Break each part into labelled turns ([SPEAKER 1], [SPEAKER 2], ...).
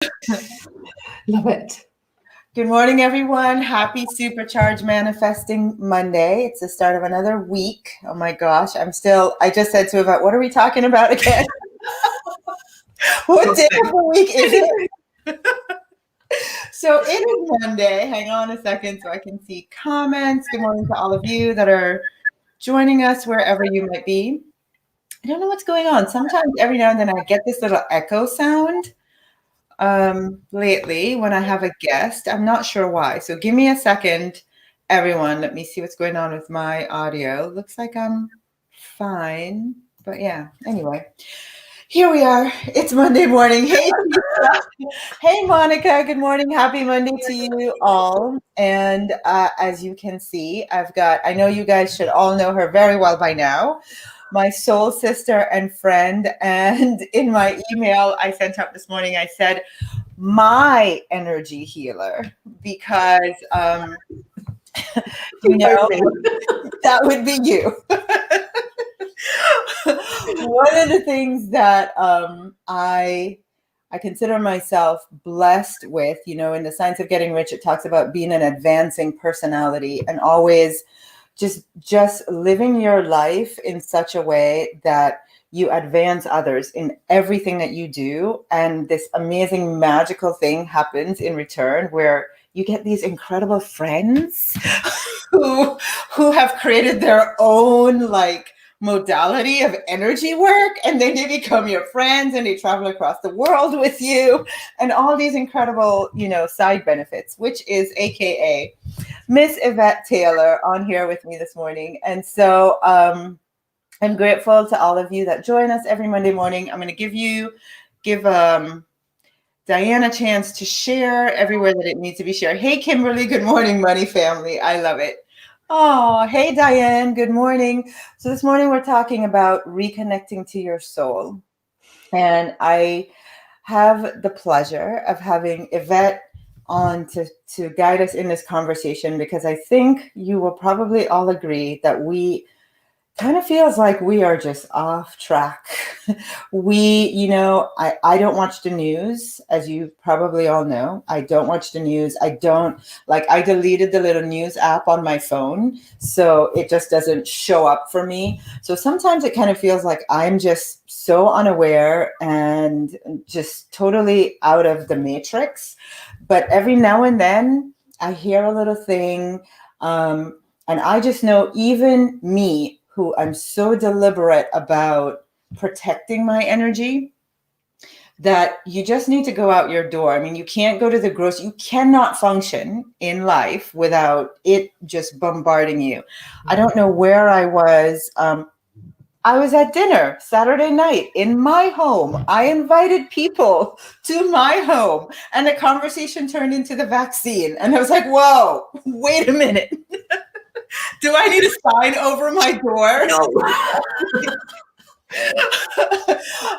[SPEAKER 1] Love it.
[SPEAKER 2] Good morning, everyone. Happy Supercharged Manifesting Monday. It's the start of another week. Oh my gosh, I just said to Yvette, what are we talking about again? What day of the week is it? So it is Monday. Hang on a second so I can see comments. Good morning to all of you that are joining us wherever you might be. I don't know what's going on. Sometimes every now and then I get this little echo sound. Lately when I have a guest. I'm not sure why. So give me a second, everyone. Let me see what's going on with my audio. Looks like I'm fine. But yeah, anyway. Here we are. It's Monday morning. Hey, hey, Monica. Good morning. Happy Monday to you all. And as you can see, I know you guys should all know her very well by now, my soul sister and friend. And in my email I sent out this morning, I said, my energy healer, because, that would be you. One of the things that I consider myself blessed with, in the Science of Getting Rich, it talks about being an advancing personality and always just living your life in such a way that you advance others in everything that you do. And this amazing magical thing happens in return where you get these incredible friends who have created their own modality of energy work, and then they become your friends and they travel across the world with you and all these incredible, side benefits, which is AKA Miss Yvette Taylor on here with me this morning. And so I'm grateful to all of you that join us every Monday morning. I'm going to give Diane a chance to share everywhere that it needs to be shared. Hey, Kimberly, good morning, Money Family. I love it. Oh, hey, Diane, good morning. So this morning we're talking about reconnecting to your soul. And I have the pleasure of having Yvette on to guide us in this conversation, because I think you will probably all agree that we kind of feels like we are just off track. I don't watch the news, as you probably all know. I don't watch the news. I deleted the little news app on my phone, so it just doesn't show up for me. So sometimes it kind of feels like I'm just so unaware and just totally out of the matrix. But every now and then I hear a little thing, and I just know, even me, who I'm so deliberate about protecting my energy, that you just need to go out your door. I mean, you can't go to the grocery. You cannot function in life without it just bombarding you. I don't know where I was. I was at dinner Saturday night in my home. I invited people to my home, and the conversation turned into the vaccine. And I was like, whoa, wait a minute. Do I need a sign over my door?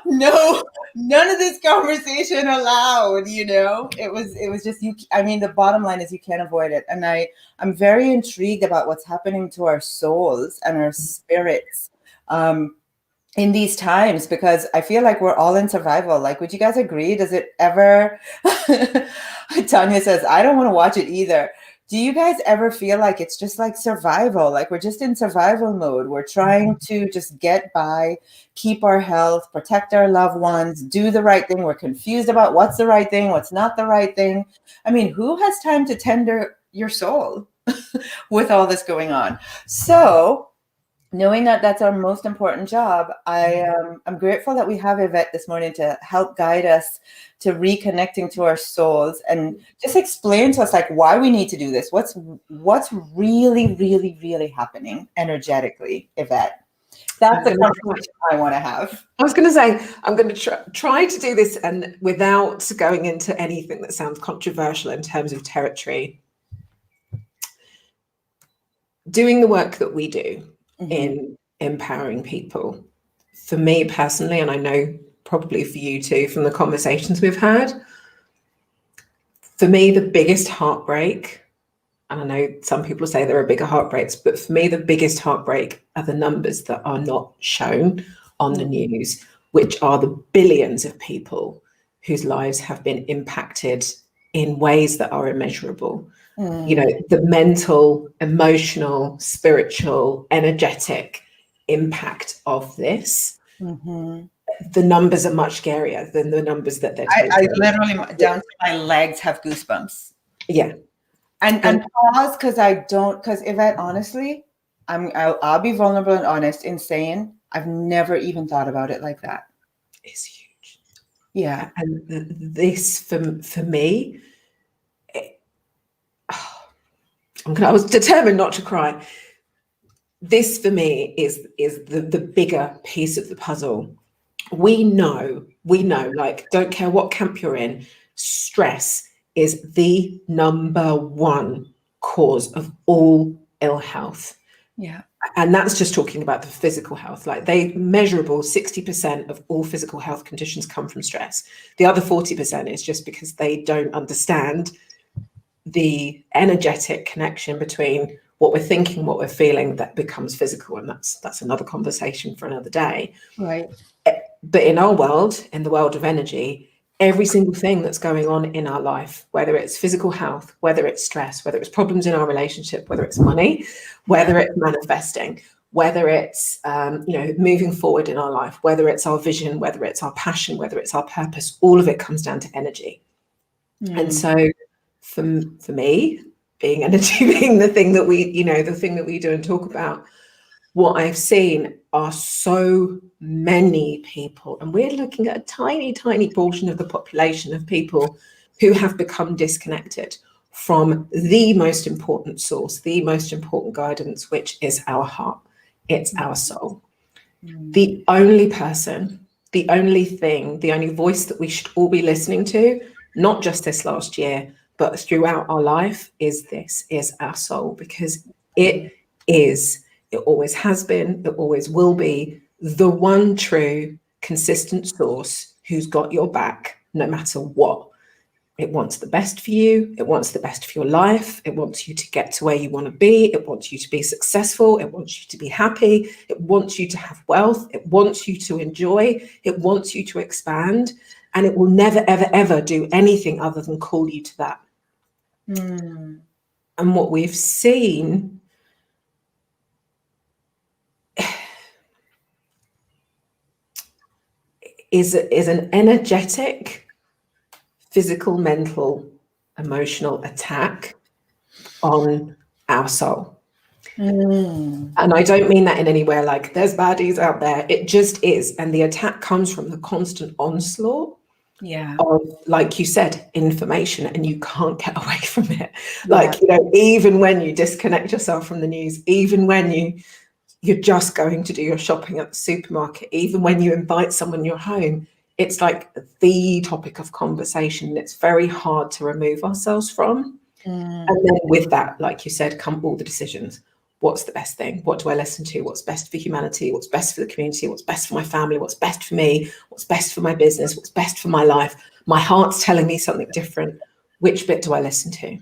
[SPEAKER 2] No, none of this conversation allowed, it was just you. I mean, the bottom line is you can't avoid it. And I'm very intrigued about what's happening to our souls and our spirits in these times, because I feel like we're all in survival. Like, would you guys agree? Does it ever? Tanya says, I don't want to watch it either. Do you guys ever feel like it's just like survival? Like we're just in survival mode. We're trying to just get by, keep our health, protect our loved ones, do the right thing. We're confused about what's the right thing, what's not the right thing. I mean, who has time to tender your soul with all this going on? So knowing that that's our most important job, I'm grateful that we have Yvette this morning to help guide us to reconnecting to our souls and just explain to us why we need to do this. What's really, really, really happening energetically, Yvette? That's the conversation I want to have.
[SPEAKER 1] I was going to say, I'm going to try to do this and without going into anything that sounds controversial in terms of territory. Doing the work that we do in empowering people, for me personally, and I know probably for you too, from the conversations we've had, for me, the biggest heartbreak, and I know some people say there are bigger heartbreaks, but for me, the biggest heartbreak are the numbers that are not shown on the news, which are the billions of people whose lives have been impacted in ways that are immeasurable. You know, the mental, emotional, spiritual, energetic impact of this. The numbers are much scarier than the numbers that they're told.
[SPEAKER 2] I literally, down to my legs, have goosebumps.
[SPEAKER 1] Yeah.
[SPEAKER 2] And pause, because Yvette, honestly, I'll be vulnerable and honest in saying I've never even thought about it like that.
[SPEAKER 1] It's huge.
[SPEAKER 2] Yeah.
[SPEAKER 1] And this for me, I was determined not to cry. This for me is the bigger piece of the puzzle. We know, like, don't care what camp you're in, stress is the number one cause of all ill health.
[SPEAKER 2] Yeah.
[SPEAKER 1] And that's just talking about the physical health. Like, they measurable 60% of all physical health conditions come from stress. The other 40% is just because they don't understand the energetic connection between what we're thinking, what we're feeling, that becomes physical. And that's another conversation for another day.
[SPEAKER 2] Right.
[SPEAKER 1] But in our world, in the world of energy, every single thing that's going on in our life, whether it's physical health, whether it's stress, whether it's problems in our relationship, whether it's money, whether it's manifesting, whether it's moving forward in our life, whether it's our vision, whether it's our passion, whether it's our purpose, all of it comes down to energy. And so for me, being energy, being the thing that we do and talk about, what I've seen are so many people, and we're looking at a tiny, tiny portion of the population of people who have become disconnected from the most important source, the most important guidance, which is our heart. It's our soul. The only person, the only thing, the only voice that we should all be listening to, not just this last year, but throughout our life, is our soul, because it always has been, it always will be the one true consistent source who's got your back no matter what. It wants the best for you. It wants the best for your life. It wants you to get to where you want to be. It wants you to be successful. It wants you to be happy. It wants you to have wealth. It wants you to enjoy. It wants you to expand. And it will never, ever, ever do anything other than call you to that. And what we've seen is an energetic, physical, mental, emotional attack on our soul. And I don't mean that in any way like there's baddies out there. It just is. And the attack comes from the constant onslaught of, like you said, information, and you can't get away from it. Like, even when you disconnect yourself from the news, even when you're just going to do your shopping at the supermarket, even when you invite someone in your home, it's like the topic of conversation. It's very hard to remove ourselves from. And then with that, like you said, come all the decisions. What's the best thing? What do I listen to? What's best for humanity? What's best for the community? What's best for my family? What's best for me? What's best for my business? What's best for my life? My heart's telling me something different. Which bit do I listen to?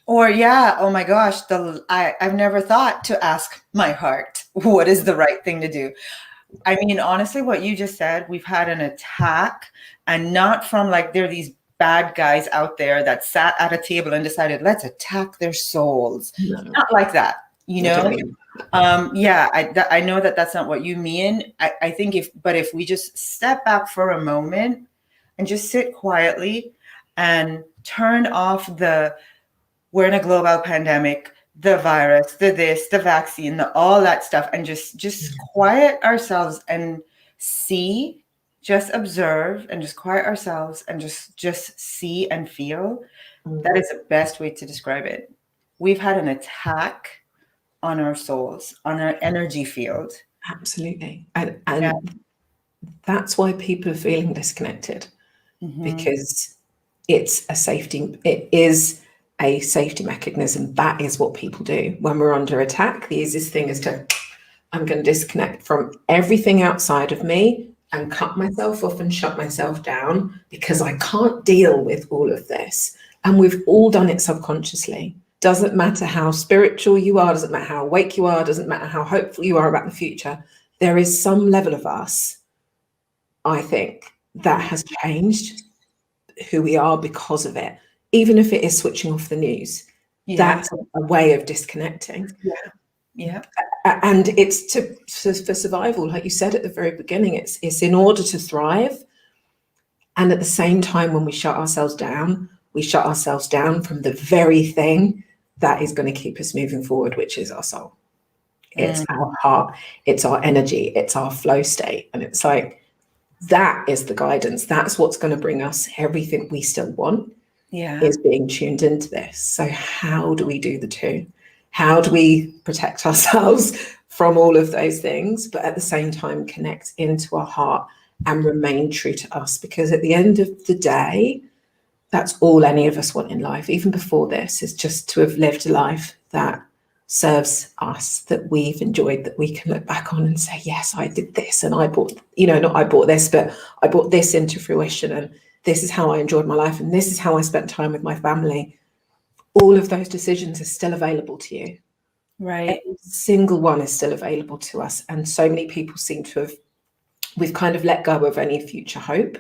[SPEAKER 2] Or oh my gosh, I've never thought to ask my heart, what is the right thing to do? I mean, honestly, what you just said, we've had an attack, and not from like there are these bad guys out there that sat at a table and decided, let's attack their souls. No. Not like that, I know that that's not what you mean. I think if we just step back for a moment and just sit quietly and turn off we're in a global pandemic, the virus, the vaccine, all that stuff, and just quiet ourselves and just observe and just quiet ourselves and just see and feel. That is the best way to describe it. We've had an attack on our souls, on our energy field.
[SPEAKER 1] Absolutely. And that's why people are feeling disconnected, because it is a safety mechanism. That is what people do when we're under attack. The easiest thing is I'm going to disconnect from everything outside of me and cut myself off and shut myself down because I can't deal with all of this. And we've all done it subconsciously. Doesn't matter how spiritual you are, doesn't matter how awake you are, doesn't matter how hopeful you are about the future. There is some level of us, I think, that has changed who we are because of it, even if it is switching off the news. That's a way of disconnecting.
[SPEAKER 2] Yeah.
[SPEAKER 1] And it's for survival, like you said at the very beginning. It's in order to thrive. And at the same time, when we shut ourselves down from the very thing that is going to keep us moving forward, which is our soul. It's our heart, it's our energy, it's our flow state. And it's like, that is the guidance. That's what's going to bring us everything we still want, is being tuned into this. So how do we do the two? How do we protect ourselves from all of those things, but at the same time connect into our heart and remain true to us? Because at the end of the day, that's all any of us want in life, even before this, is just to have lived a life that serves us, that we've enjoyed, that we can look back on and say, yes, I did this, and I bought, not I bought this, but I brought this into fruition, and this is how I enjoyed my life, and this is how I spent time with my family. All of those decisions are still available to you.
[SPEAKER 2] Right.
[SPEAKER 1] Every single one is still available to us. And so many people seem to we've kind of let go of any future hope.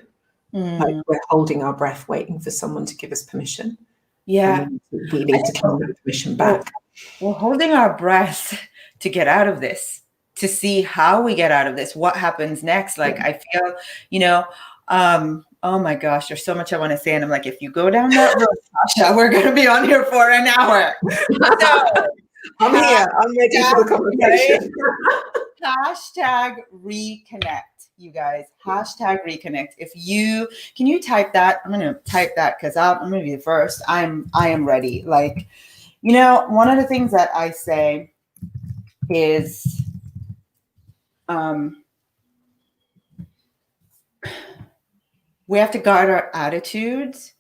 [SPEAKER 1] Like we're holding our breath, waiting for someone to give us permission.
[SPEAKER 2] Yeah.
[SPEAKER 1] We need to claim that permission back.
[SPEAKER 2] We're holding our breath to get out of this, to see how we get out of this, what happens next. Like, I feel, oh my gosh, there's so much I want to say. And I'm like, if you go down that road, Tasha, we're going to be on here for an hour. So,
[SPEAKER 1] I'm here. I'm ready for the conversation.
[SPEAKER 2] Hashtag reconnect, you guys. Hashtag reconnect. Can you type that? I'm going to type that because I'm going to be the first. I am ready. Like, one of the things that I say is, we have to guard our attitudes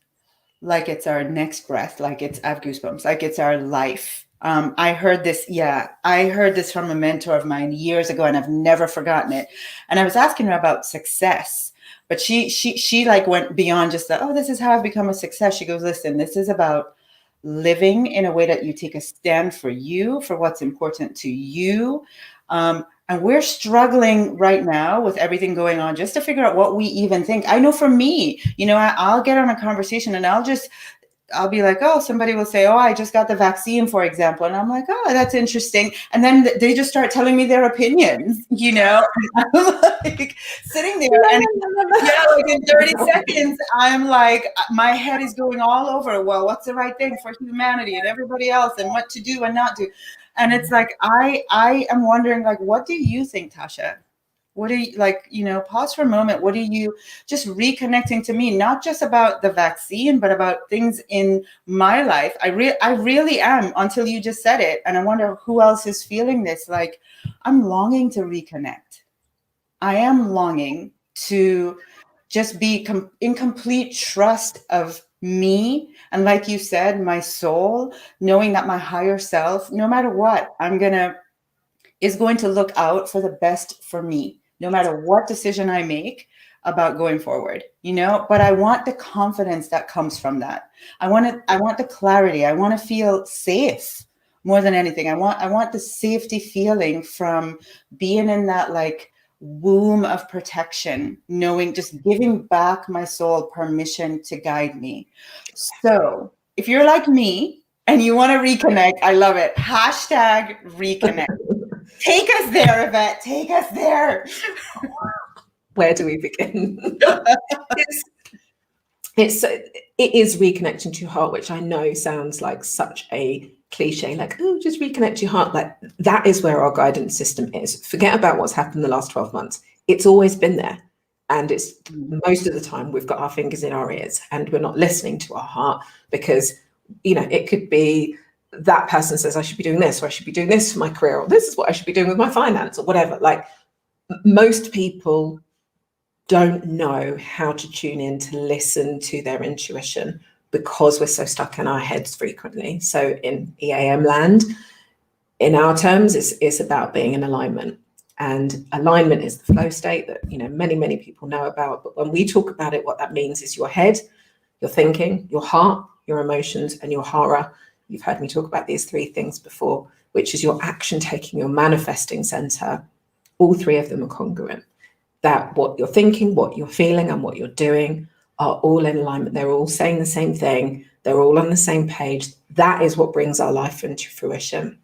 [SPEAKER 2] like it's our next breath, like I have goosebumps, like it's our life. I heard this from a mentor of mine years ago, and I've never forgotten it. And I was asking her about success, but she like went beyond just this is how I've become a success. She goes, listen, this is about living in a way that you take a stand for you, for what's important to you. And we're struggling right now with everything going on just to figure out what we even think. I know for me, I'll get on a conversation and I'll be like, oh, somebody will say, oh, I just got the vaccine, for example. And I'm like, oh, that's interesting. And then they just start telling me their opinions, And I'm like sitting there and like in 30 seconds, I'm like, my head is going all over. Well, what's the right thing for humanity and everybody else, and what to do and not do. And it's like, I am wondering, like, what do you think, Tasha? What do you, pause for a moment. What are you just reconnecting to me, not just about the vaccine, but about things in my life? I really am, until you just said it. And I wonder who else is feeling this. Like, I'm longing to reconnect. I am longing to just be in complete trust of me. And like you said, my soul, knowing that my higher self, no matter what, is going to look out for the best for me, no matter what decision I make about going forward, but I want the confidence that comes from that. I want the clarity. I want to feel safe more than anything. I want the safety feeling from being in that like womb of protection, knowing, just giving back my soul permission to guide me. So if you're like me and you want to reconnect, I love it. Hashtag reconnect. Take us there, Yvette. Take us there.
[SPEAKER 1] Where do we begin? It is reconnecting to your heart, which I know sounds like such a cliche, like, oh, just reconnect to your heart. Like, that is where our guidance system is. Forget about what's happened the last 12 months. It's always been there. And it's most of the time we've got our fingers in our ears and we're not listening to our heart, because, it could be that person says, I should be doing this, or I should be doing this for my career, or this is what I should be doing with my finance, or whatever. Like, most people don't know how to tune in to listen to their intuition, because we're so stuck in our heads frequently. So in EAM land, in our terms, it's about being in alignment. And alignment is the flow state that, many, many people know about. But when we talk about it, what that means is your head, your thinking, your heart, your emotions, and your hara. You've heard me talk about these three things before, which is your action taking, your manifesting center. All three of them are congruent. That what you're thinking, what you're feeling, and what you're doing are all in alignment. They're all saying the same thing. They're all on the same page. That is what brings our life into fruition.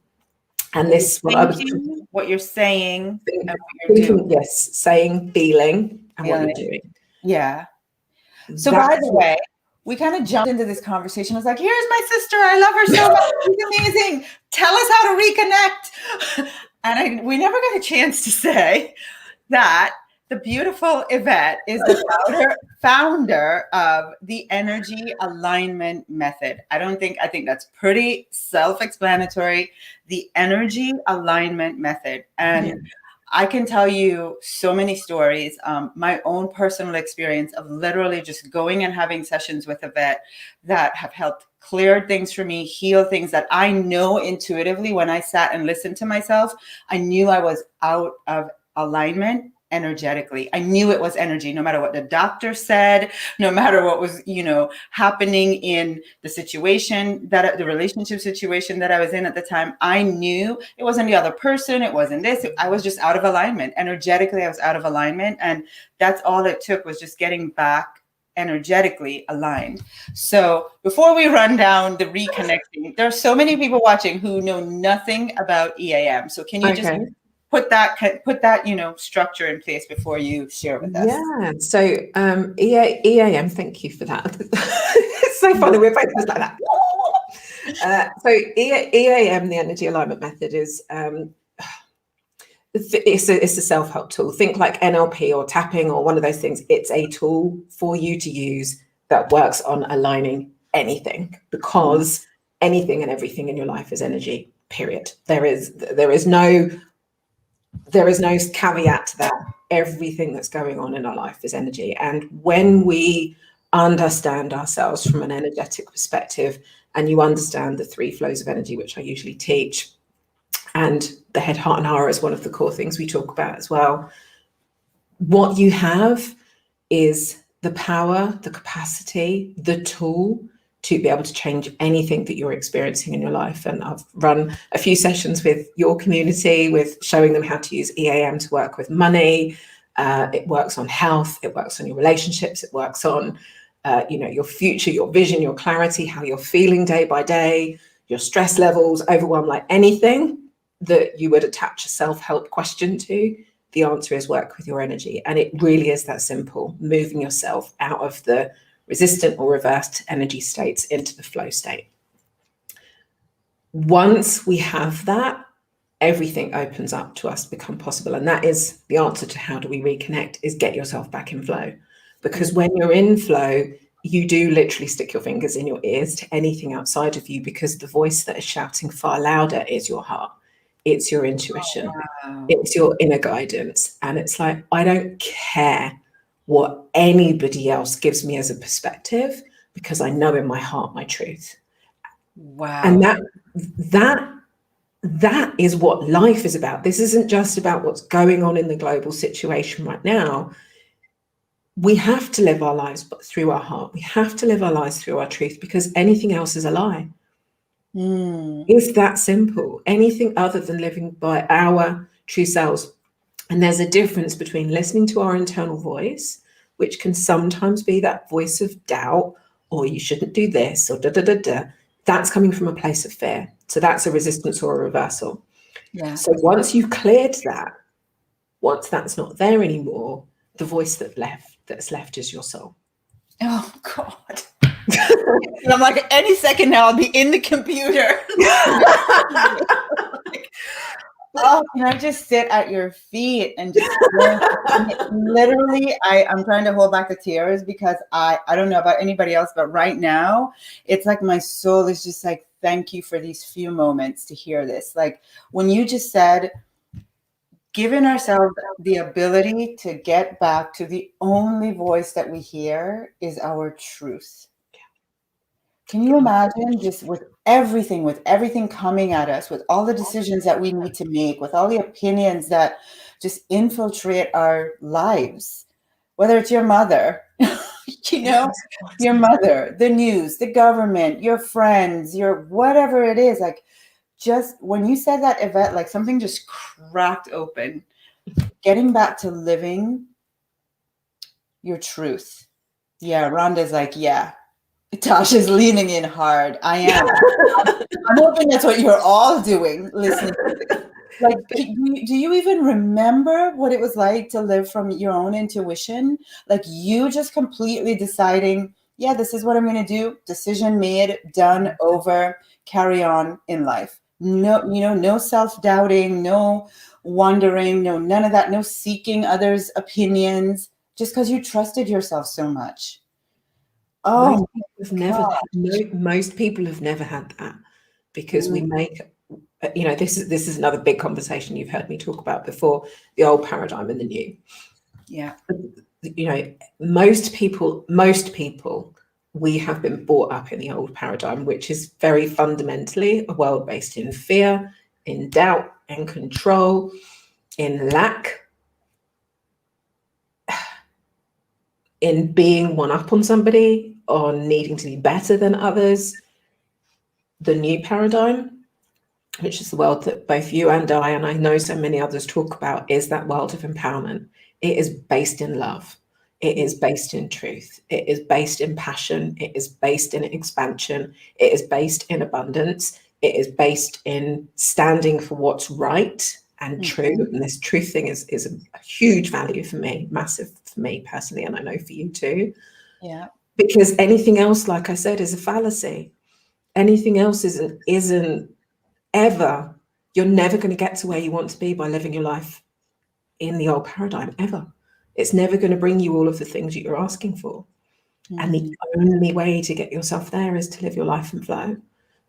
[SPEAKER 1] And this,
[SPEAKER 2] what you're saying, and what you're doing.
[SPEAKER 1] Yes, saying, feeling, and what you're doing.
[SPEAKER 2] Yeah. So by the way, we kind of jumped into this conversation. I was like, here's my sister. I love her so much. She's amazing. Tell us how to reconnect. And we never got a chance to say that the beautiful Yvette is the founder of the energy alignment method. I think that's pretty self-explanatory. The energy alignment method. And I can tell you so many stories. My own personal experience of literally just going and having sessions with Yvette that have helped clear things for me, heal things that I know intuitively. When I sat and listened to myself, I knew I was out of alignment energetically. I knew it was energy, no matter what the doctor said, no matter what was, happening in the situation, the relationship situation that I was in at the time. I knew it wasn't the other person. It wasn't this. I was just out of alignment. Energetically, I was out of alignment. And that's all it took, was just getting back energetically aligned. So before we run down the reconnecting, there are so many people watching who know nothing about EAM. So can you just put that structure in place before you share with us?
[SPEAKER 1] Yeah. So EAM, thank you for that. It's so funny. We're both just like that. So EAM, the energy alignment method, is it's a self-help tool. Think like NLP or tapping or one of those things. It's a tool for you to use that works on aligning anything, because anything and everything in your life is energy, period. There is no caveat to that. Everything that's going on in our life is energy. And when we understand ourselves from an energetic perspective, and you understand the 3 flows of energy, which I usually teach, and the head, heart, and aura is one of the core things we talk about as well, what you have is the power, the capacity, the tool to be able to change anything that you're experiencing in your life. And I've run a few sessions with your community with showing them how to use EAM to work with money. It works on health. It works on your relationships. It works on, your future, your vision, your clarity, how you're feeling day by day, your stress levels, overwhelm, like anything that you would attach a self-help question to. The answer is work with your energy. And it really is that simple, moving yourself out of the resistant or reversed energy states into the flow state. Once we have that, everything opens up to us, become possible. And that is the answer to how do we reconnect, is get yourself back in flow. Because when you're in flow, you do literally stick your fingers in your ears to anything outside of you, because the voice that is shouting far louder is your heart. It's your intuition. Wow. It's your inner guidance. And it's like, I don't care what anybody else gives me as a perspective, because I know in my heart my truth.
[SPEAKER 2] Wow.
[SPEAKER 1] And that is what life is about. This isn't just about what's going on in the global situation right now. We have to live our lives through our heart. We have to live our lives through our truth, because anything else is a lie. It's that simple. Anything other than living by our true selves. And there's a difference between listening to our internal voice, which can sometimes be that voice of doubt, or you shouldn't do this, or da-da-da-da. That's coming from a place of fear. So that's a resistance or a reversal. Yeah. So once you've cleared that, once that's not there anymore, the voice that's left is your soul.
[SPEAKER 2] Oh, God. And I'm like, any second now, I'll be in the computer. Oh, can I just sit at your feet and just literally, I'm trying to hold back the tears, because I don't know about anybody else, but right now it's like my soul is just like, thank you for these few moments to hear this. Like when you just said, giving ourselves the ability to get back to the only voice that we hear is our truth. Can you imagine, just with everything coming at us, with all the decisions that we need to make, with all the opinions that just infiltrate our lives, whether it's your mother, your mother, the news, the government, your friends, your whatever it is, like, just when you said that, Yvette, like something just cracked open. Getting back to living your truth. Yeah, Rhonda's like, yeah. Tasha's leaning in hard. I am. I'm hoping that's what you're all doing, listening to this. Like, do you even remember what it was like to live from your own intuition? Like, you just completely deciding, yeah, this is what I'm going to do. Decision made, done, over, carry on in life. No, no self-doubting, no wondering, no, none of that, no seeking others' opinions, just because you trusted yourself so much. Oh,
[SPEAKER 1] most people have never had that, because we make, this is another big conversation you've heard me talk about before, the old paradigm and the new.
[SPEAKER 2] Yeah.
[SPEAKER 1] Most people, we have been brought up in the old paradigm, which is very fundamentally a world based in fear, in doubt, in control, in lack, in being one up on somebody, on needing to be better than others. The new paradigm, which is the world that both you and I know so many others talk about, is that world of empowerment. It is based in love. It is based in truth. It is based in passion. It is based in expansion. It is based in abundance. It is based in standing for what's right and true. And this truth thing is a huge value for me, massive for me personally, and I know for you too.
[SPEAKER 2] Yeah.
[SPEAKER 1] Because anything else, like I said, is a fallacy. Anything else isn't ever, you're never going to get to where you want to be by living your life in the old paradigm, ever. It's never going to bring you all of the things that you're asking for. And the only way to get yourself there is to live your life in flow.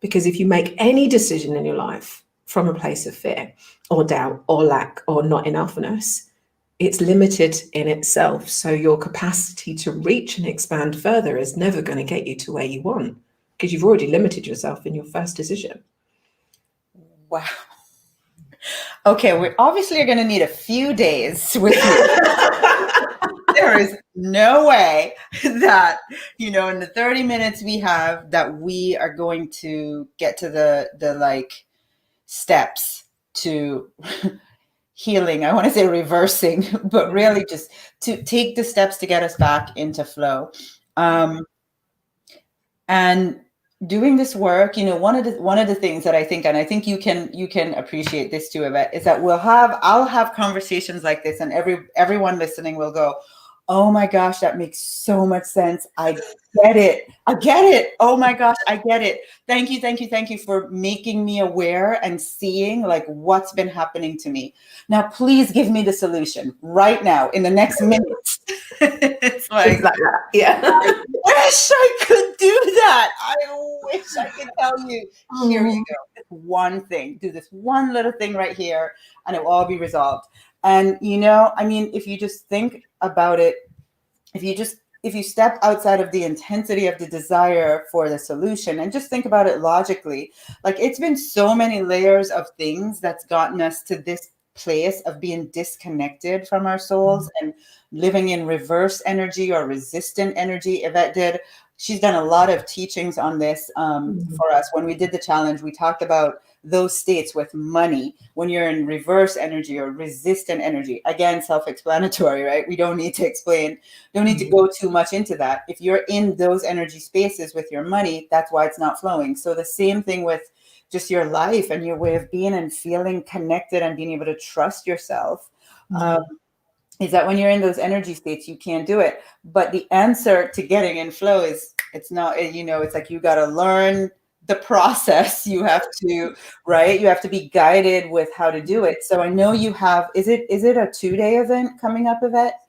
[SPEAKER 1] Because if you make any decision in your life from a place of fear or doubt or lack or not enoughness, it's limited in itself. So your capacity to reach and expand further is never going to get you to where you want, because you've already limited yourself in your first decision.
[SPEAKER 2] Wow. Okay, we obviously are going to need a few days with you. There is no way that, in the 30 minutes we have, that we are going to get to the like steps to healing. I want to say reversing, but really just to take the steps to get us back into flow. And doing this work, one of the things that I think, and I think you can appreciate this too, Yvette, is that I'll have conversations like this, and everyone listening will go, oh my gosh, that makes so much sense. I get it. Oh my gosh, I get it. Thank you for making me aware and seeing like what's been happening to me. Now, please give me the solution right now in the next minute. It's like
[SPEAKER 1] that. Yeah.
[SPEAKER 2] I wish I could do that. I wish I could tell you, here you go. One thing, do this one little thing right here, and it will all be resolved. And, if you just think about it, if you step outside of the intensity of the desire for the solution and just think about it logically, like it's been so many layers of things that's gotten us to this place of being disconnected from our souls and living in reverse energy or resistant energy. Yvette she's done a lot of teachings on this for us. When we did the challenge, we talked about those states with money, when you're in reverse energy or resistant energy. Again, self-explanatory, right? We don't need to go too much into that. If you're in those energy spaces with your money, that's why it's not flowing. So the same thing with just your life and your way of being and feeling connected and being able to trust yourself. Is that when you're in those energy states, you can't do it. But the answer to getting in flow is, it's not, it's like you got to learn the process. You have to, right? You have to be guided with how to do it. So I know you have, is it a 2-day event coming up, Yvette?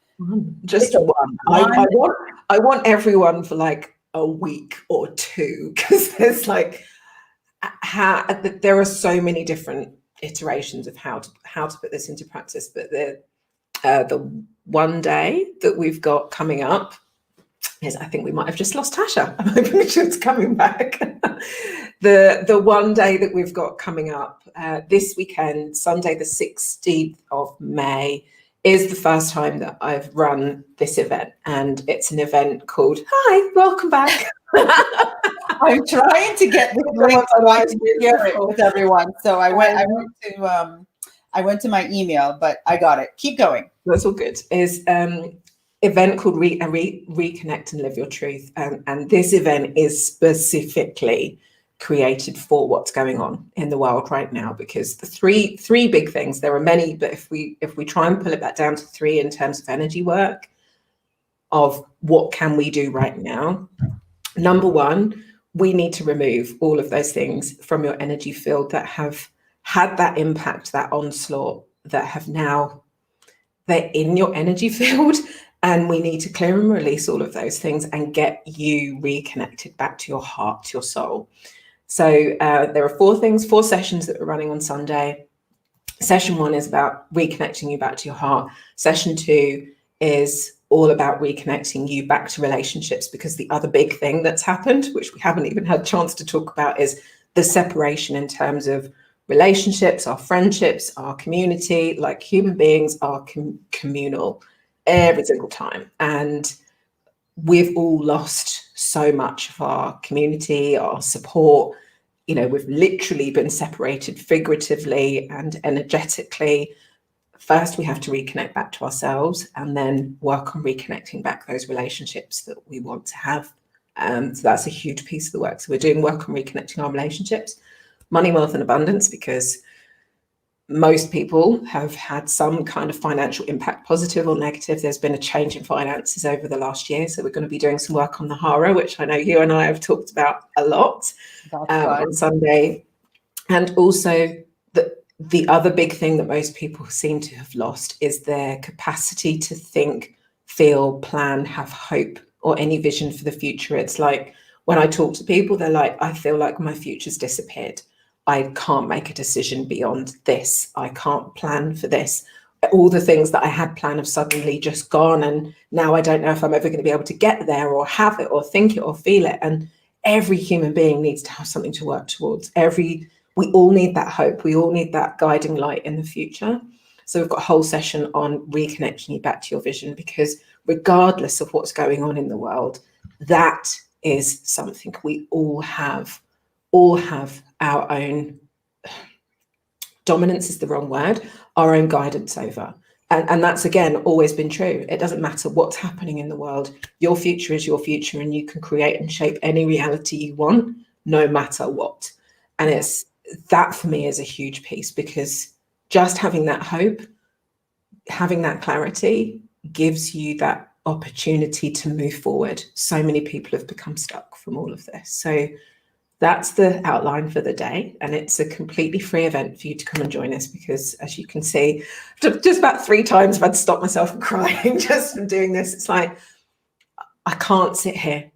[SPEAKER 1] Just one. I want everyone for like a week or two, because there's like, there are so many different iterations of how to put this into practice. But the one day that we've got coming up is, I think we might have just lost Tasha. I'm hoping she's coming back. The one day that we've got coming up this weekend, Sunday the 16th of May, is the first time that I've run this event, and it's an event called Hi, Welcome Back.
[SPEAKER 2] I'm trying to get the link so I can share it with everyone. So I went to my email, but I got it. Keep going.
[SPEAKER 1] That's all good. event called Reconnect and Live Your Truth. And this event is specifically created for what's going on in the world right now, because the three big things, there are many, but if we try and pull it back down to three in terms of energy work, of what can we do right now. Number one, we need to remove all of those things from your energy field that have had that impact, that onslaught, that have now, they're in your energy field, and we need to clear and release all of those things and get you reconnected back to your heart, to your soul. So there are four sessions that we're running on Sunday. Session 1 is about reconnecting you back to your heart. Session 2 is all about reconnecting you back to relationships, because the other big thing that's happened, which we haven't even had a chance to talk about, is the separation in terms of relationships, our friendships, our community. Like, human beings are communal every single time. And we've all lost so much of our community, our support. You know, we've literally been separated figuratively and energetically. First, we have to reconnect back to ourselves, and then work on reconnecting back those relationships that we want to have. So that's a huge piece of the work. So we're doing work on reconnecting our relationships, money, wealth, and abundance, because most people have had some kind of financial impact, positive or negative. There's been a change in finances over the last year. So we're going to be doing some work on the Hara, which I know you and I have talked about a lot on Sunday. And also the other big thing that most people seem to have lost is their capacity to think, feel, plan, have hope, or any vision for the future. It's like, when I talk to people, they're like, I feel like my future's disappeared. I can't make a decision beyond this. I can't plan for this. All the things that I had planned have suddenly just gone. And now I don't know if I'm ever going to be able to get there, or have it, or think it, or feel it. And every human being needs to have something to work towards. We all need that hope. We all need that guiding light in the future. So we've got a whole session on reconnecting you back to your vision, because regardless of what's going on in the world, that is something we all have our own, dominance is the wrong word, our own guidance over. And that's, again, always been true. It doesn't matter what's happening in the world. Your future is your future, and you can create and shape any reality you want, no matter what. And it's that, for me, is a huge piece, because just having that hope, having that clarity, gives you that opportunity to move forward. So many people have become stuck from all of this. So that's the outline for the day, and it's a completely free event for you to come and join us, because, as you can see, just about 3 times I've had to stop myself from crying just from doing this. It's like, I can't sit here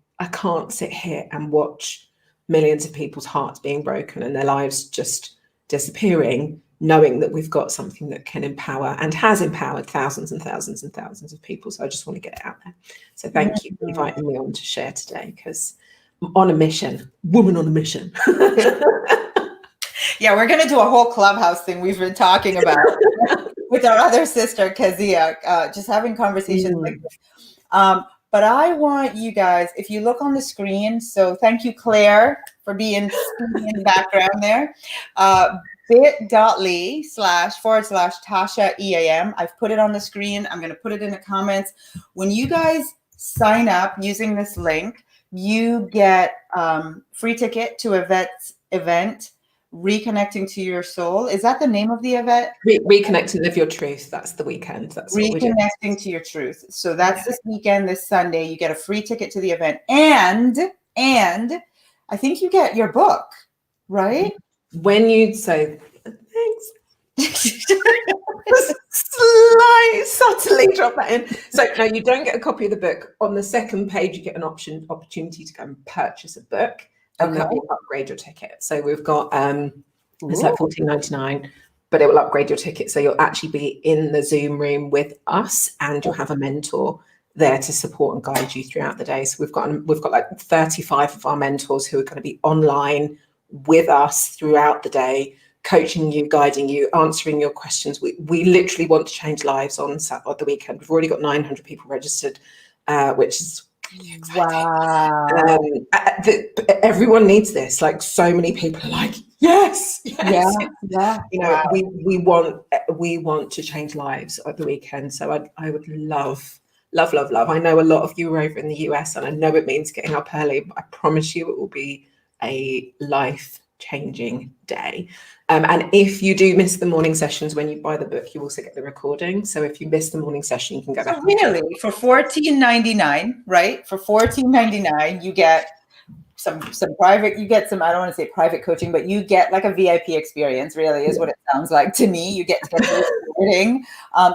[SPEAKER 1] and watch millions of people's hearts being broken and their lives just disappearing, knowing that we've got something that can empower and has empowered thousands and thousands and thousands of people. So I just want to get it out there. So thank you for inviting me on to share today, because I'm on a mission, woman on a mission.
[SPEAKER 2] Yeah, we're going to do a whole clubhouse thing we've been talking about with our other sister, Kazia, just having conversations like this. But I want you guys, if you look on the screen, so thank you, Claire, for being in the background there. bit.ly//Tasha EAM. I've put it on the screen. I'm going to put it in the comments. When you guys sign up using this link, you get free ticket to Yvette's event, Reconnecting to Your Soul. Is that the name of the event?
[SPEAKER 1] Reconnect and Live Your Truth. That's the weekend. That's
[SPEAKER 2] Reconnecting to Your Truth. So that's this weekend, this Sunday. You get a free ticket to the event, and I think you get your book, right?
[SPEAKER 1] When you say thanks, subtly drop that in. So no, you don't get a copy of the book. On the second page, you get an opportunity to go and purchase a book, and then you upgrade your ticket. So we've got it's like $14.99, but it will upgrade your ticket. So you'll actually be in the Zoom room with us, and you'll have a mentor there to support and guide you throughout the day. So we've got like 35 of our mentors who are going to be online with us throughout the day, coaching you, guiding you, answering your questions. We literally want to change lives on the weekend. We've already got 900 people registered, which is really exciting.
[SPEAKER 2] Wow.
[SPEAKER 1] Everyone needs this. Like, so many people are like, yes.
[SPEAKER 2] Yeah.
[SPEAKER 1] You know, we want to change lives at the weekend. So I would love Love, love, love. I know a lot of you are over in the US, and I know it means getting up early, but I promise you it will be a life-changing day. And if you do miss the morning sessions when you buy the book, you also get the recording. So if you miss the morning session, you can go back.
[SPEAKER 2] So really, for $14.99, right? For $14.99, you get some private, you get some, I don't want to say private coaching, but you get like a VIP experience, really is what it sounds like to me. You get to get the recording.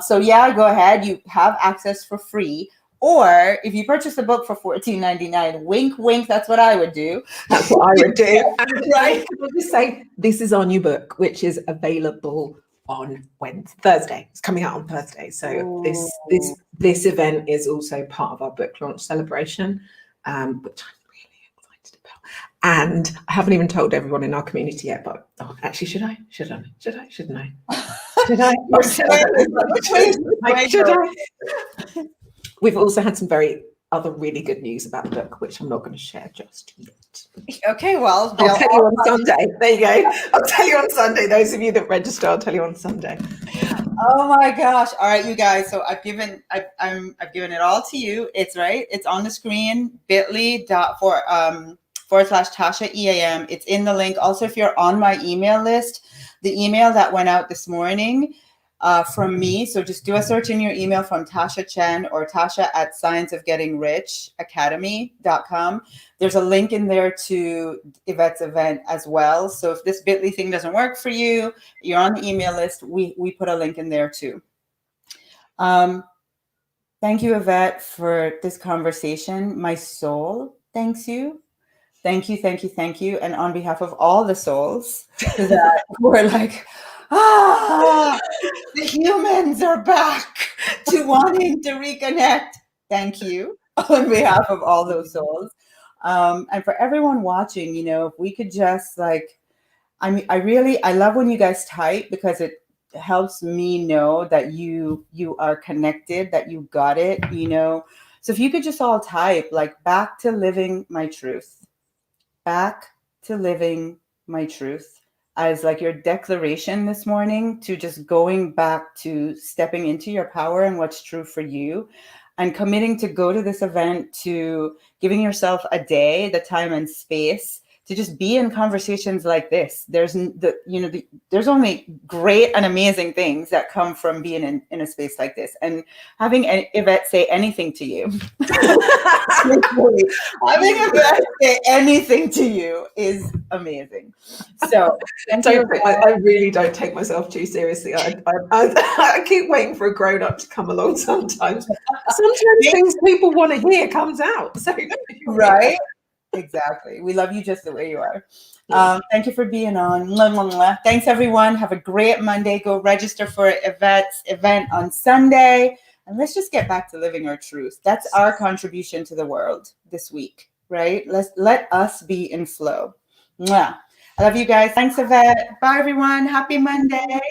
[SPEAKER 2] So yeah, go ahead. You have access for free. Or if you purchase the book for $14.99, wink, wink, that's what I would do.
[SPEAKER 1] That's what I would do. Right? Can I just say, this is our new book, which is available on Thursday. It's coming out on Thursday. So this event is also part of our book launch celebration, which I'm really excited about. And I haven't even told everyone in our community yet, but actually, should I? Shouldn't I? Should I? Should I? We've also had some other really good news about the book, which I'm not going to share just yet.
[SPEAKER 2] Okay, well,
[SPEAKER 1] I'll tell you on Sunday. There you go. I'll tell you on Sunday. Those of you that register, I'll tell you on Sunday.
[SPEAKER 2] Oh my gosh! All right, you guys. So I've given it all to you. It's right. It's on the screen. bit.ly/Tasha EAM. It's in the link. Also, if you're on my email list, the email that went out this morning. From me. So just do a search in your email from Tasha Chen or Tasha@scienceofgettingrich.academy.com. There's a link in there to Yvette's event as well. So if this bit.ly thing doesn't work for you, you're on the email list, we put a link in there too. Thank you, Yvette, for this conversation. My soul thanks you. Thank you, thank you, thank you. And on behalf of all the souls that were like, the humans are back to wanting to reconnect. Thank you on behalf of all those souls. And for everyone watching, if we could just I love when you guys type, because it helps me know that you are connected, that you got it, So if you could just all type back to living my truth, back to living my truth, as your declaration this morning to just going back to stepping into your power and what's true for you, and committing to go to this event, to giving yourself a day, the time and space to just be in conversations like this. There's there's only great and amazing things that come from being in a space like this, and having Yvette say anything to you. Having Yvette say anything to you is amazing. So
[SPEAKER 1] I really don't take myself too seriously. I keep waiting for a grown-up to come along sometimes. Sometimes things people want to hear comes out. So
[SPEAKER 2] right? Exactly. We love you just the way you are. Thank you for being on. Thanks, everyone. Have a great Monday. Go register for Yvette's event on Sunday. And let's just get back to living our truth. That's our contribution to the world this week, right? Let us be in flow. Mwah. I love you guys. Thanks, Yvette. Bye, everyone. Happy Monday.